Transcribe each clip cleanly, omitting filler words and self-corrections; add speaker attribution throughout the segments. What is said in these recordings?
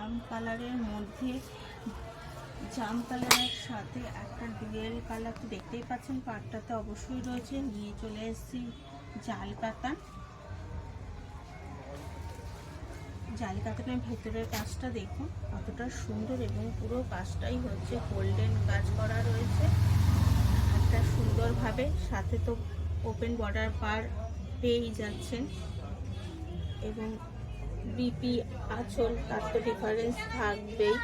Speaker 1: জাম কালারের মধ্যে জাম কালারের সাথে একটা ডুয়েল কালার তো দেখতেই পাচ্ছেন, পাটটাতে অবশ্যই রয়েছে। নিয়ে চলে এসেছি জাল কাতান। জাল কাতানের ভেতরের কাজটা দেখুন কতটা সুন্দর, এবং পুরো কাজটাই হচ্ছে গোল্ডেন কাজ করা রয়েছে একটা সুন্দরভাবে। সাথে তো ওপেন বর্ডার পার পেয়েই যাচ্ছেন, এবং বিপি আঁচল তার তো ডিফারেন্স থাকবেই।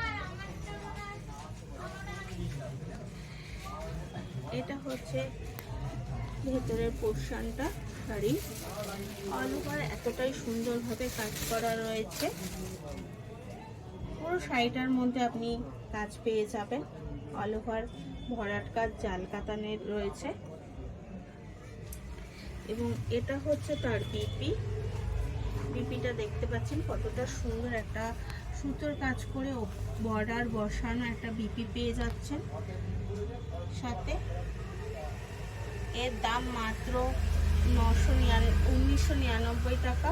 Speaker 1: এটা হচ্ছে ভেতরের পোর্শনটা শাড়ি, অল ওভার এতটাই সুন্দরভাবে কাজ করা রয়েছে। পুরো শাড়িটার মধ্যে আপনি কাজ পেয়ে যাবেন, অল ওভার ভরাট কাজ জাল কাতানের রয়েছে। এবং এটা হচ্ছে তার বিপিটা দেখতে পাচ্ছেন কতটা সুন্দর, একটা সুতোর কাজ করে বর্ডার বসানো একটা বিপি পেয়ে যাচ্ছেন। সাথে এর দাম মাত্র 1999 টাকা,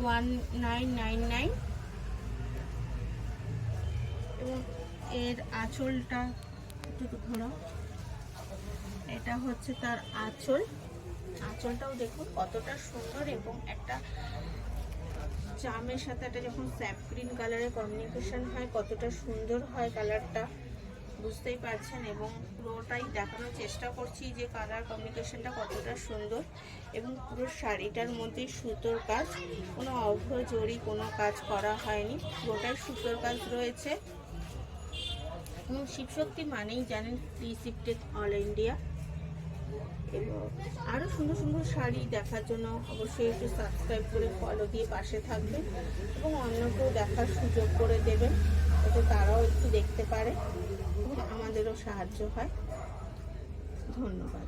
Speaker 1: 1999। এবং এর আঁচলটা একটু ধরো, এটা হচ্ছে তার আঁচলটাও দেখুন কতটা সুন্দর, এবং একটা জামের সাথে একটা যখন স্যাপ গ্রিন কালারের কম্বিনেশন হয় কতটা সুন্দর হয় কালারটা, বুঝতেই পারছেন। এবং পুরোটাই দেখানোর চেষ্টা করছি যে কালার কম্বিনেশনটা কতটা সুন্দর। এবং পুরো শাড়িটার মধ্যে সুতোর কাজ, কোনো অভ্র জড়ি কোনো কাজ করা হয়নি, পুরোটাই সুতোর কাজ রয়েছে। এবং শিবশক্তি মানেই জানেন রিসিপ্টেড অল ইন্ডিয়া। এবং আরও সুন্দর সুন্দর শাড়ি দেখার জন্য অবশ্যই একটু সাবস্ক্রাইব করে ফলো দিয়ে পাশে থাকবেন, এবং অন্যকেও দেখার সুযোগ করে দেবেন, যাতে তারাও একটু দেখতে পারে এবং আমাদেরও সাহায্য হয়। ধন্যবাদ।